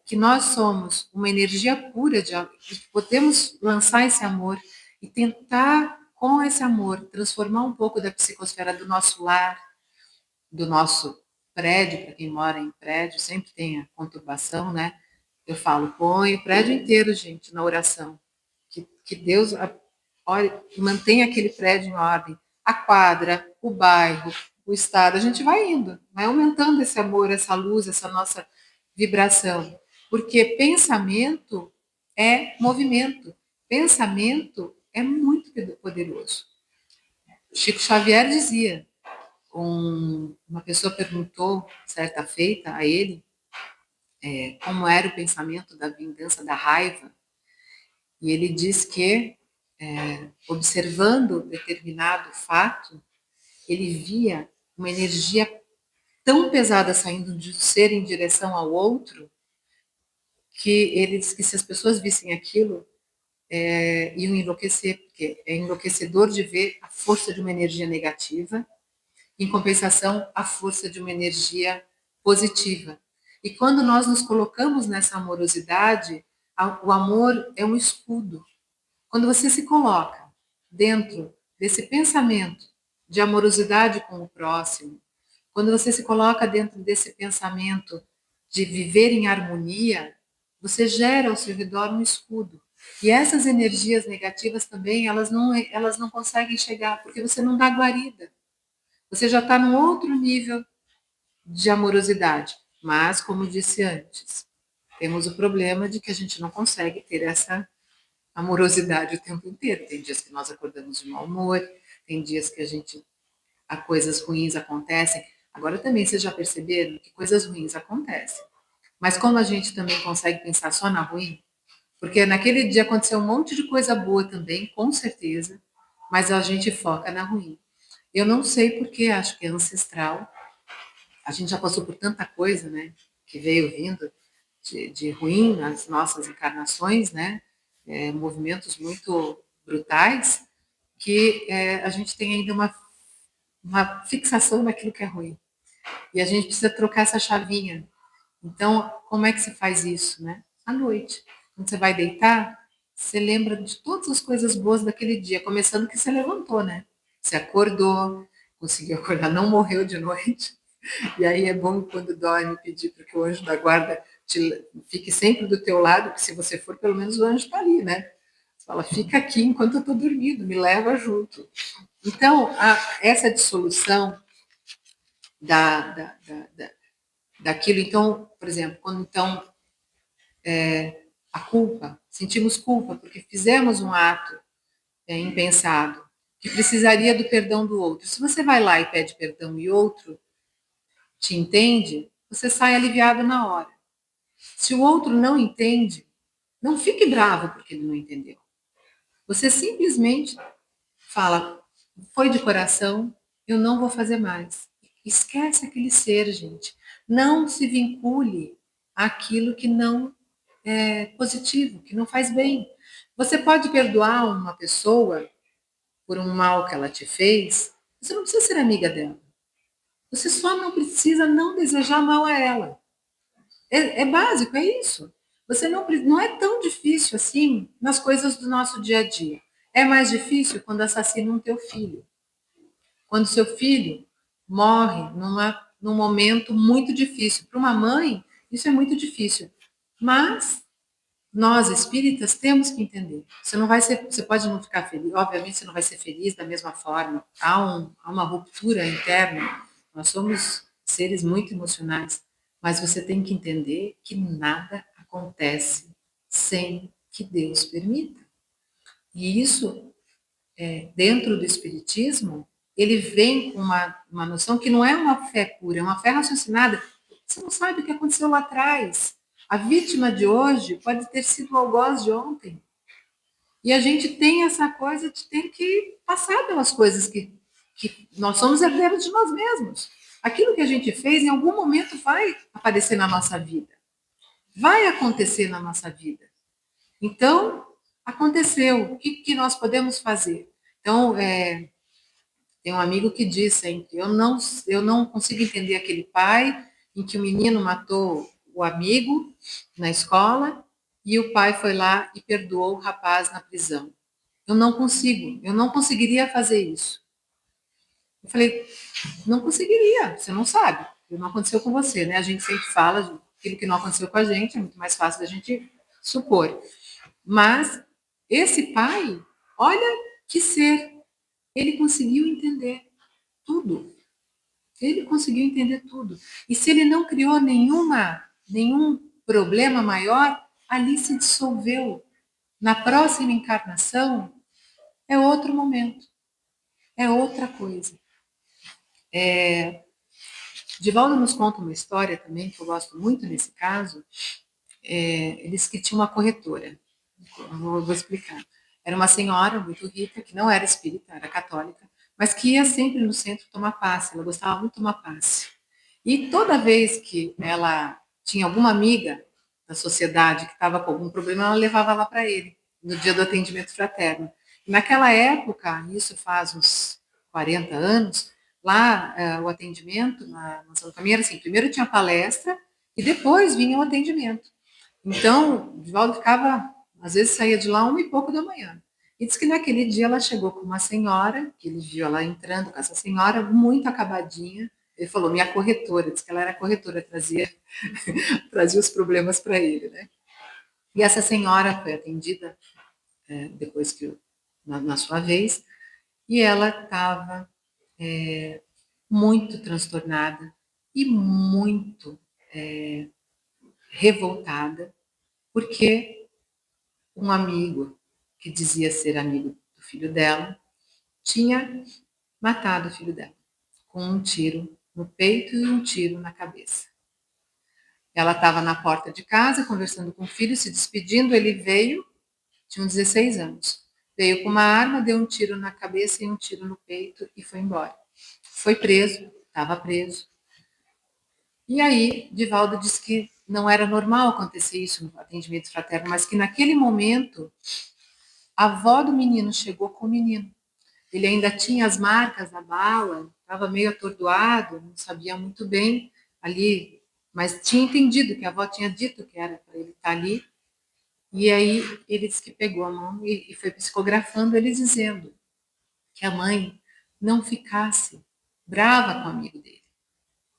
que nós somos uma energia pura, que podemos lançar esse amor e tentar, com esse amor, transformar um pouco da psicosfera do nosso lar, do nosso prédio, para quem mora em prédio, sempre tem a conturbação, né? Eu falo, põe o prédio inteiro, gente, na oração. Que Deus mantenha aquele prédio em ordem. A quadra, o bairro, o estado, a gente vai indo, vai aumentando esse amor, essa luz, essa nossa vibração. Porque pensamento é movimento. Pensamento é muito poderoso. Chico Xavier dizia, uma pessoa perguntou, certa feita, a ele, como era o pensamento da vingança, da raiva, e ele diz que observando determinado fato, ele via uma energia tão pesada saindo de um ser em direção ao outro, que ele disse que se as pessoas vissem aquilo, iam enlouquecer, porque é enlouquecedor de ver a força de uma energia negativa, em compensação, a força de uma energia positiva. E quando nós nos colocamos nessa amorosidade, o amor é um escudo. Quando você se coloca dentro desse pensamento de amorosidade com o próximo, quando você se coloca dentro desse pensamento de viver em harmonia, você gera ao seu redor um escudo. E essas energias negativas também, elas não conseguem chegar, porque você não dá guarida. Você já está num outro nível de amorosidade. Mas, como disse antes, temos o problema de que a gente não consegue ter essa amorosidade o tempo inteiro. Tem dias que nós acordamos de mau humor, tem dias que coisas ruins acontecem. Agora também vocês já perceberam que coisas ruins acontecem. Mas como a gente também consegue pensar só na ruim, porque naquele dia aconteceu um monte de coisa boa também, com certeza, mas a gente foca na ruim. Eu não sei porque, acho que é ancestral. A gente já passou por tanta coisa, né, que veio vindo de ruim nas nossas encarnações, né, movimentos muito brutais, que a gente tem ainda uma fixação naquilo que é ruim. E a gente precisa trocar essa chavinha. Então, como é que se faz isso, né? À noite. Quando você vai deitar, você lembra de todas as coisas boas daquele dia, começando que você levantou, né? Você acordou, conseguiu acordar, não morreu de noite. E aí é bom quando dorme pedir para que o anjo da guarda fique sempre do teu lado, porque se você for, pelo menos o anjo está ali, né? Você fala, fica aqui enquanto eu estou dormindo, me leva junto. Então, essa dissolução da, da, da, daquilo, então, por exemplo, quando então a culpa, sentimos culpa porque fizemos um ato impensado, que precisaria do perdão do outro. Se você vai lá e pede perdão e outro te entende, você sai aliviado na hora. Se o outro não entende, não fique bravo porque ele não entendeu. Você simplesmente fala, foi de coração, eu não vou fazer mais. Esquece aquele ser, gente. Não se vincule àquilo que não é positivo, que não faz bem. Você pode perdoar uma pessoa por um mal que ela te fez, você não precisa ser amiga dela. Você só não precisa não desejar mal a ela. É básico, é isso. Você não é tão difícil assim nas coisas do nosso dia a dia. É mais difícil quando assassinam um teu filho. Quando seu filho morre num momento muito difícil. Para uma mãe, isso é muito difícil. Mas nós espíritas temos que entender. Você pode não ficar feliz, obviamente você não vai ser feliz da mesma forma. Há uma ruptura interna. Nós somos seres muito emocionais, mas você tem que entender que nada acontece sem que Deus permita. E isso, dentro do espiritismo, ele vem com uma noção que não é uma fé pura, é uma fé raciocinada. Você não sabe o que aconteceu lá atrás. A vítima de hoje pode ter sido o algoz de ontem. E a gente tem essa coisa de ter que passar pelas coisas que nós somos herdeiros de nós mesmos. Aquilo que a gente fez, em algum momento, vai aparecer na nossa vida. Vai acontecer na nossa vida. Então, aconteceu. O que nós podemos fazer? Então, tem um amigo que diz sempre, eu não consigo entender aquele pai em que o menino matou o amigo na escola e o pai foi lá e perdoou o rapaz na prisão. Eu não conseguiria fazer isso. Eu falei, não conseguiria, você não sabe, não aconteceu com você, né? A gente sempre fala aquilo que não aconteceu com a gente, é muito mais fácil da gente supor. Mas esse pai, olha que ser, ele conseguiu entender tudo. Ele conseguiu entender tudo. E se ele não criou nenhum problema maior, ali se dissolveu. Na próxima encarnação, é outro momento, é outra coisa. Divaldo nos conta uma história também, que eu gosto muito nesse caso. Ele disse que tinha uma corretora. Vou explicar. Era uma senhora muito rica, que não era espírita, era católica, mas que ia sempre no centro tomar passe. Ela gostava muito de tomar passe. E toda vez que ela tinha alguma amiga da sociedade que estava com algum problema, ela levava lá para ele, no dia do atendimento fraterno. E naquela época, isso faz uns 40 anos, lá o atendimento na São Caminho era assim, primeiro tinha palestra e depois vinha o atendimento. Então, o Divaldo ficava, às vezes saía de lá 1 e pouco da manhã. E disse que naquele dia ela chegou com uma senhora, que ele viu ela entrando com essa senhora, muito acabadinha. Ele falou, minha corretora, disse que ela era corretora, trazia os problemas para ele, né? E essa senhora foi atendida depois que na sua vez, e ela estava muito transtornada e muito revoltada, porque um amigo que dizia ser amigo do filho dela tinha matado o filho dela com um tiro no peito e um tiro na cabeça. Ela estava na porta de casa conversando com o filho, se despedindo. Ele veio, tinha 16 anos, veio com uma arma, deu um tiro na cabeça e um tiro no peito e foi embora. Foi preso, estava preso. E aí, Divaldo disse que não era normal acontecer isso no atendimento fraterno, mas que naquele momento a avó do menino chegou com o menino. Ele ainda tinha as marcas da bala, estava meio atordoado, não sabia muito bem ali, mas tinha entendido que a avó tinha dito que era para ele estar ali. E aí ele disse que pegou a mão e foi psicografando ele dizendo que a mãe não ficasse brava com o amigo dele,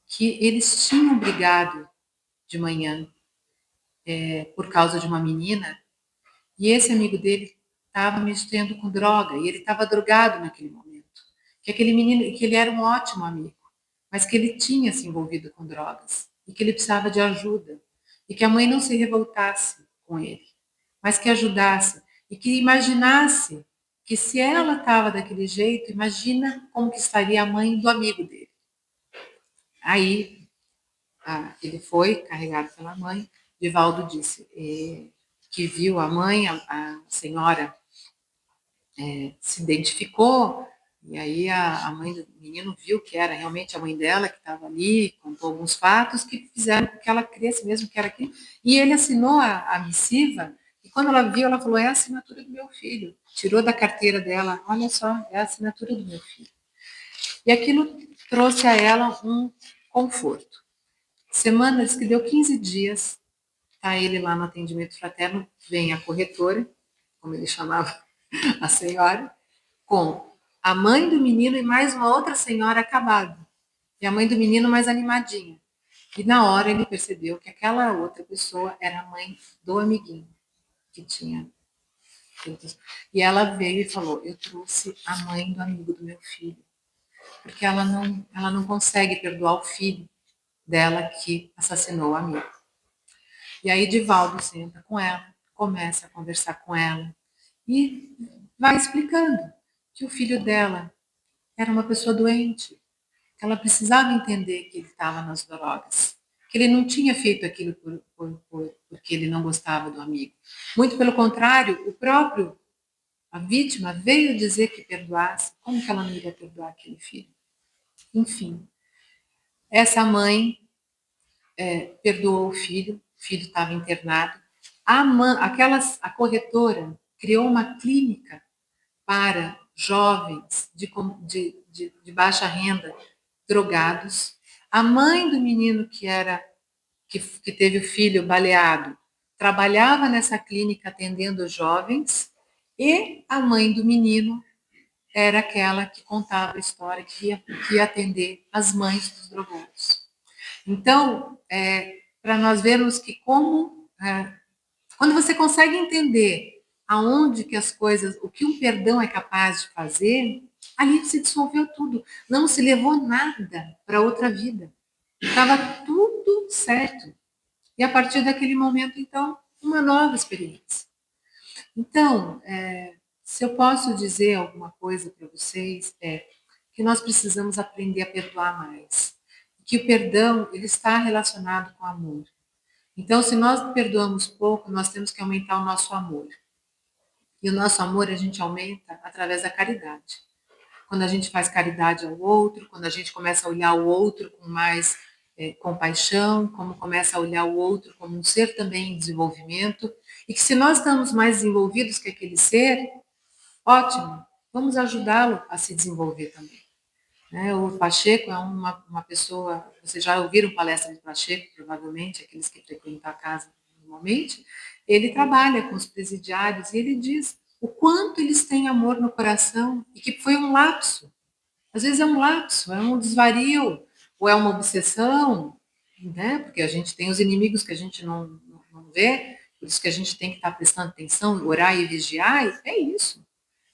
que eles tinham brigado de manhã por causa de uma menina e esse amigo dele estava mexendo com droga e ele estava drogado naquele momento. Que aquele menino, que ele era um ótimo amigo, mas que ele tinha se envolvido com drogas e que ele precisava de ajuda e que a mãe não se revoltasse com ele, mas que ajudasse e que imaginasse que se ela estava daquele jeito, imagina como que estaria a mãe do amigo dele. Aí ele foi carregado pela mãe. Divaldo disse que viu a mãe, a senhora se identificou, e aí a mãe do menino viu que era realmente a mãe dela que estava ali, contou alguns fatos que fizeram com que ela cresce mesmo que era aquilo. E ele assinou a missiva, e quando ela viu, ela falou, é a assinatura do meu filho. Tirou da carteira dela, olha só, é a assinatura do meu filho. E aquilo trouxe a ela um conforto. Semanas que deu 15 dias, tá ele lá no atendimento fraterno, vem a corretora, como ele chamava a senhora, com a mãe do menino e mais uma outra senhora acabada. E a mãe do menino mais animadinha. E na hora ele percebeu que aquela outra pessoa era a mãe do amiguinho que tinha. E ela veio e falou: eu trouxe a mãe do amigo do meu filho. Porque ela não consegue perdoar o filho dela que assassinou o amigo. E aí Divaldo senta com ela, começa a conversar com ela e vai explicando que o filho dela era uma pessoa doente, que ela precisava entender que ele estava nas drogas, que ele não tinha feito aquilo porque ele não gostava do amigo. Muito pelo contrário, a vítima veio dizer que perdoasse. Como que ela não iria perdoar aquele filho? Enfim, essa mãe perdoou o filho estava internado. A corretora criou uma clínica para jovens de baixa renda drogados. A mãe do menino que teve o filho baleado trabalhava nessa clínica atendendo jovens e a mãe do menino era aquela que contava a história, que ia atender as mães dos drogados. Então, para nós vermos que quando você consegue entender aonde que as coisas, o que um perdão é capaz de fazer, ali se dissolveu tudo. Não se levou nada para outra vida. Estava tudo certo. E a partir daquele momento, então, uma nova experiência. Então, se eu posso dizer alguma coisa para vocês, é que nós precisamos aprender a perdoar mais. Que o perdão ele está relacionado com o amor. Então, se nós perdoamos pouco, nós temos que aumentar o nosso amor. E o nosso amor a gente aumenta através da caridade. Quando a gente faz caridade ao outro, quando a gente começa a olhar o outro com mais compaixão, como começa a olhar o outro como um ser também em desenvolvimento, e que se nós estamos mais desenvolvidos que aquele ser, ótimo, vamos ajudá-lo a se desenvolver também. Né? O Pacheco é uma pessoa, vocês já ouviram palestra de Pacheco, provavelmente, aqueles que frequentam a casa normalmente, ele trabalha com os presidiários e ele diz o quanto eles têm amor no coração e que foi um lapso. Às vezes é um lapso, é um desvario, ou é uma obsessão, né? Porque a gente tem os inimigos que a gente não vê, por isso que a gente tem que estar prestando atenção, orar e vigiar, e é isso.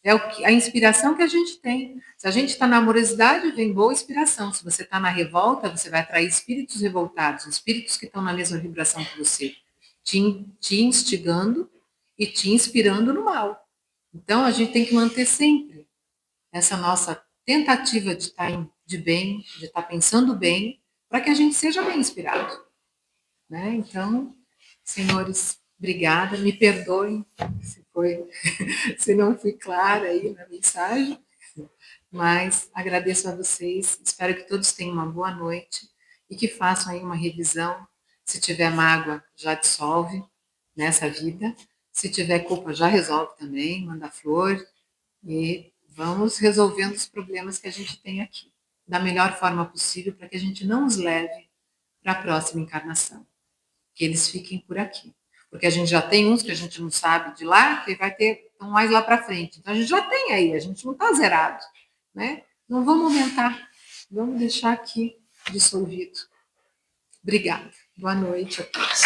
É a inspiração que a gente tem. Se a gente está na amorosidade, vem boa inspiração. Se você está na revolta, você vai atrair espíritos revoltados, espíritos que estão na mesma vibração que você, te instigando e te inspirando no mal. Então, a gente tem que manter sempre essa nossa tentativa de estar de bem, de estar pensando bem, para que a gente seja bem inspirado. Né? Então, senhores, obrigada. Me perdoem se não fui clara aí na mensagem, mas agradeço a vocês. Espero que todos tenham uma boa noite e que façam aí uma revisão. Se tiver mágoa, já dissolve nessa vida. Se tiver culpa, já resolve também, manda flor e vamos resolvendo os problemas que a gente tem aqui da melhor forma possível para que a gente não os leve para a próxima encarnação, que eles fiquem por aqui. Porque a gente já tem uns que a gente não sabe de lá, que vai ter estão mais lá para frente. Então a gente já tem aí, a gente não está zerado, né? Não vamos aumentar, vamos deixar aqui dissolvido. Obrigada. Boa noite a todos.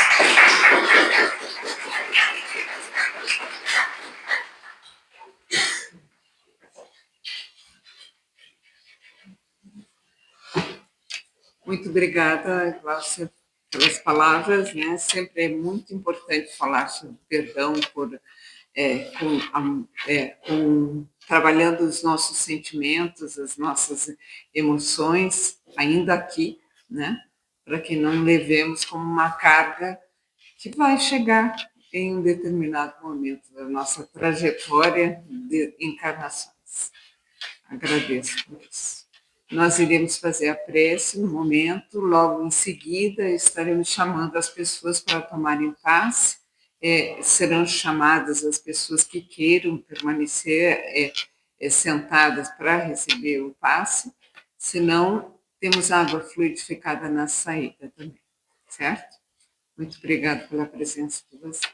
Muito obrigada, Glaucia, pelas palavras, né? Sempre é muito importante falar sobre perdão trabalhando os nossos sentimentos, as nossas emoções, ainda aqui, né? Para que não levemos como uma carga que vai chegar em um determinado momento da nossa trajetória de encarnações. Agradeço por isso. Nós iremos fazer a prece no momento, logo em seguida estaremos chamando as pessoas para tomarem passe, serão chamadas as pessoas que queiram permanecer sentadas para receber o passe, senão temos água fluidificada na saída também, certo? Muito obrigada pela presença de vocês.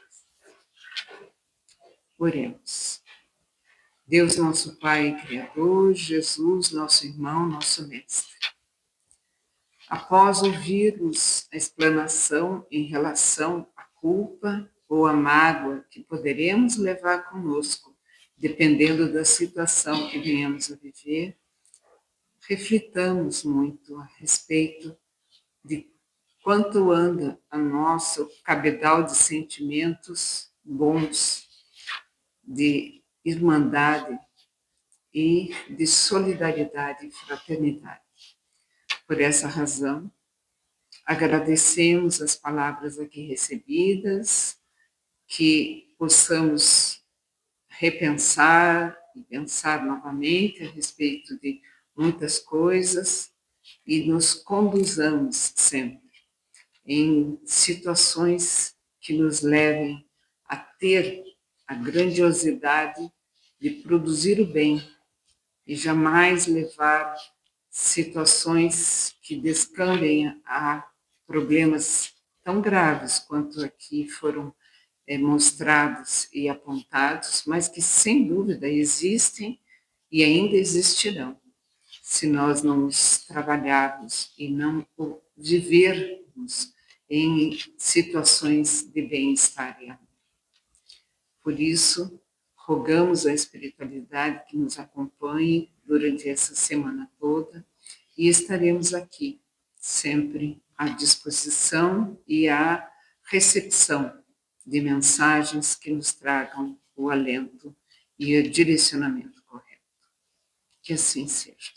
Oremos. Deus, nosso Pai e Criador, Jesus, nosso irmão, nosso mestre. Após ouvirmos a explanação em relação à culpa ou à mágoa que poderemos levar conosco, dependendo da situação que venhamos a viver, reflitamos muito a respeito de quanto anda a nosso cabedal de sentimentos bons, de irmandade e de solidariedade e fraternidade. Por essa razão, agradecemos as palavras aqui recebidas, que possamos repensar e pensar novamente a respeito de muitas coisas e nos conduzamos sempre em situações que nos levem a ter a grandiosidade de produzir o bem e jamais levar situações que descambem a problemas tão graves quanto aqui foram mostrados e apontados, mas que sem dúvida existem e ainda existirão, se nós não os trabalharmos e não vivermos em situações de bem-estar e amor. Por isso, rogamos à espiritualidade que nos acompanhe durante essa semana toda e estaremos aqui, sempre à disposição e à recepção de mensagens que nos tragam o alento e o direcionamento correto. Que assim seja.